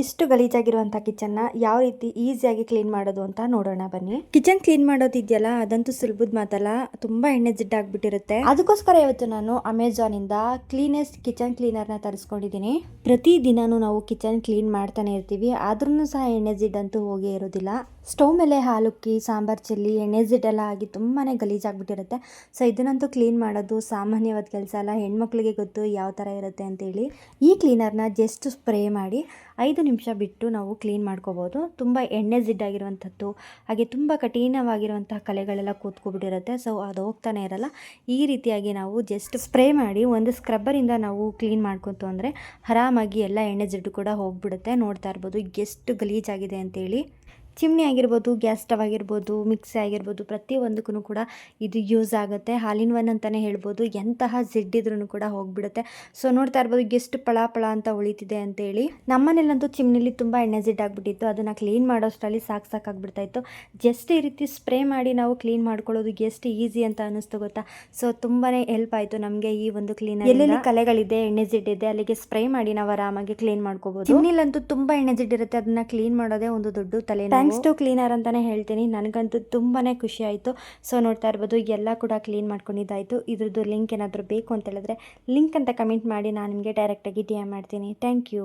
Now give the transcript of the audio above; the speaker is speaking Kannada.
ಇಷ್ಟು ಗಲೀಜಾಗಿರುವಂಥ ಕಿಚನ್ನ ಯಾವ ರೀತಿ ಈಸಿಯಾಗಿ ಕ್ಲೀನ್ ಮಾಡೋದು ಅಂತ ನೋಡೋಣ ಬನ್ನಿ. ಕಿಚನ್ ಕ್ಲೀನ್ ಮಾಡೋದಿದೆಯಲ್ಲ ಅದಂತೂ ಸುಲಭದ ಮಾತಲ್ಲ, ತುಂಬ ಎಣ್ಣೆ ಜಿಡ್ಡಾಗ್ಬಿಟ್ಟಿರುತ್ತೆ. ಅದಕ್ಕೋಸ್ಕರ ಇವತ್ತು ನಾನು ಅಮೆಝಾನಿಂದ ಕ್ಲೀನೆಸ್ಟ್ ಕಿಚನ್ ಕ್ಲೀನರ್ನ ತರಿಸ್ಕೊಂಡಿದ್ದೀನಿ. ಪ್ರತಿ ದಿನಾನು ನಾವು ಕಿಚನ್ ಕ್ಲೀನ್ ಮಾಡ್ತಾನೆ ಇರ್ತೀವಿ, ಆದ್ರೂ ಸಹ ಎಣ್ಣೆ ಜಿಡ್ಡಂತೂ ಹೋಗೇ ಇರೋದಿಲ್ಲ. ಸ್ಟವ್ ಮೇಲೆ ಹಾಲುಕ್ಕಿ ಸಾಂಬಾರು ಚೆಲ್ಲಿ ಎಣ್ಣೆ ಜಿಡ್ಡೆಲ್ಲ ಆಗಿ ತುಂಬಾ ಗಲೀಜಾಗ್ಬಿಟ್ಟಿರುತ್ತೆ. ಸೊ ಇದನ್ನಂತೂ ಕ್ಲೀನ್ ಮಾಡೋದು ಸಾಮಾನ್ಯವಾದ ಕೆಲಸ ಅಲ್ಲ, ಹೆಣ್ಮಕ್ಳಿಗೆ ಗೊತ್ತು ಯಾವ ಥರ ಇರುತ್ತೆ ಅಂತೇಳಿ. ಈ ಕ್ಲೀನರ್ನ ಜಸ್ಟ್ ಸ್ಪ್ರೇ ಮಾಡಿ 5 ನಿಮಿಷ ಬಿಟ್ಟು ನಾವು ಕ್ಲೀನ್ ಮಾಡ್ಕೋಬೋದು. ತುಂಬ ಎಣ್ಣೆ ಜಿಡ್ಡಾಗಿರುವಂಥದ್ದು ಹಾಗೆ ತುಂಬ ಕಠಿಣವಾಗಿರುವಂತಹ ಕಲೆಗಳೆಲ್ಲ ಕೂತ್ಕೊಬಿಟ್ಟಿರುತ್ತೆ. ಸೊ ಅದು ಹೋಗ್ತಾನೆ ಇರಲ್ಲ. ಈ ರೀತಿಯಾಗಿ ನಾವು ಜಸ್ಟ್ ಸ್ಪ್ರೇ ಮಾಡಿ ಒಂದು ಸ್ಕ್ರಬ್ಬರಿಂದ ನಾವು ಕ್ಲೀನ್ ಮಾಡ್ಕೊತು ಅಂದರೆ ಆರಾಮಾಗಿ ಎಲ್ಲ ಎಣ್ಣೆ ಜಿಡ್ಡು ಕೂಡ ಹೋಗ್ಬಿಡುತ್ತೆ. ನೋಡ್ತಾ ಇರ್ಬೋದು ಎಷ್ಟು ಗಲೀಜಾಗಿದೆ ಅಂತೇಳಿ. ಚಿಮ್ನಿ ಆಗಿರ್ಬೋದು, ಗ್ಯಾಸ್ ಸ್ಟವ್ ಆಗಿರ್ಬೋದು, ಮಿಕ್ಸಿ ಆಗಿರ್ಬೋದು, ಪ್ರತಿಯೊಂದಕ್ಕೂ ಕೂಡ ಇದು ಯೂಸ್ ಆಗುತ್ತೆ. ಹಾಲಿನ ಒನ್ ಅಂತಲೇ ಹೇಳ್ಬೋದು. ಎಂತಹ ಜಿಡ್ಡಿದ್ರೂ ಕೂಡ ಹೋಗ್ಬಿಡುತ್ತೆ. ಸೊ ನೋಡ್ತಾ ಇರ್ಬೋದು ಎಷ್ಟು ಪಳ ಅಂತ ಉಳಿತಿದೆ ಅಂತೇಳಿ. ನಮ್ಮನೇಲಂತೂ ಚಿಮ್ನಿಲಿ ತುಂಬ ಎಣ್ಣೆ ಜಿಡ್ಡಾಗ್ಬಿಟ್ಟಿತ್ತು. ಅದನ್ನು ಕ್ಲೀನ್ ಮಾಡೋಷ್ಟರಲ್ಲಿ ಸಾಕಾಗ್ಬಿಡ್ತಾ ಇತ್ತು. ಜಸ್ಟ್ ಈ ರೀತಿ ಸ್ಪ್ರೇ ಮಾಡಿ ನಾವು ಕ್ಲೀನ್ ಮಾಡ್ಕೊಳ್ಳೋದು ಎಷ್ಟು ಈಸಿ ಅಂತ ಅನ್ನಿಸ್ತು ಗೊತ್ತಾ. ಸೊ ತುಂಬಾ ಹೆಲ್ಪ್ ಆಯಿತು ನಮಗೆ ಈ ಒಂದು ಕ್ಲೀನರ್. ಎಲ್ಲೆಲ್ಲಿ ಕಲೆಗಳಿದೆ, ಎಣ್ಣೆ ಜಿಡ್ಡಿದೆ, ಅಲ್ಲಿಗೆ ಸ್ಪ್ರೇ ಮಾಡಿ ನಾವು ಆರಾಮಾಗಿ ಕ್ಲೀನ್ ಮಾಡ್ಕೋಬೋದು. ಚಿಮ್ನಿಲಂತೂ ತುಂಬ ಎಣ್ಣೆ ಜಿಡ್ಡಿರುತ್ತೆ, ಅದನ್ನ ಕ್ಲೀನ್ ಮಾಡೋದೇ ಒಂದು ದೊಡ್ಡ ತಲೆ. ಥ್ಯಾಂಕ್ಸ್ ಟು ಕ್ಲೀನರ್ ಅಂತಾನೆ ಹೇಳ್ತೀನಿ. ನನಗಂತೂ ತುಂಬಾ ಖುಷಿ ಆಯಿತು. ಸೊ ನೋಡ್ತಾ ಇರ್ಬೋದು ಎಲ್ಲ ಕೂಡ ಕ್ಲೀನ್ ಮಾಡ್ಕೊಂಡಿದ್ದಾಯಿತು. ಇದ್ರದ್ದು ಲಿಂಕ್ ಏನಾದರೂ ಬೇಕು ಅಂತ ಹೇಳಿದ್ರೆ ಲಿಂಕ್ ಅಂತ ಕಮೆಂಟ್ ಮಾಡಿ, ನಾನು ನಿಮಗೆ ಡೈರೆಕ್ಟಾಗಿ DM ಮಾಡ್ತೀನಿ. Thank you.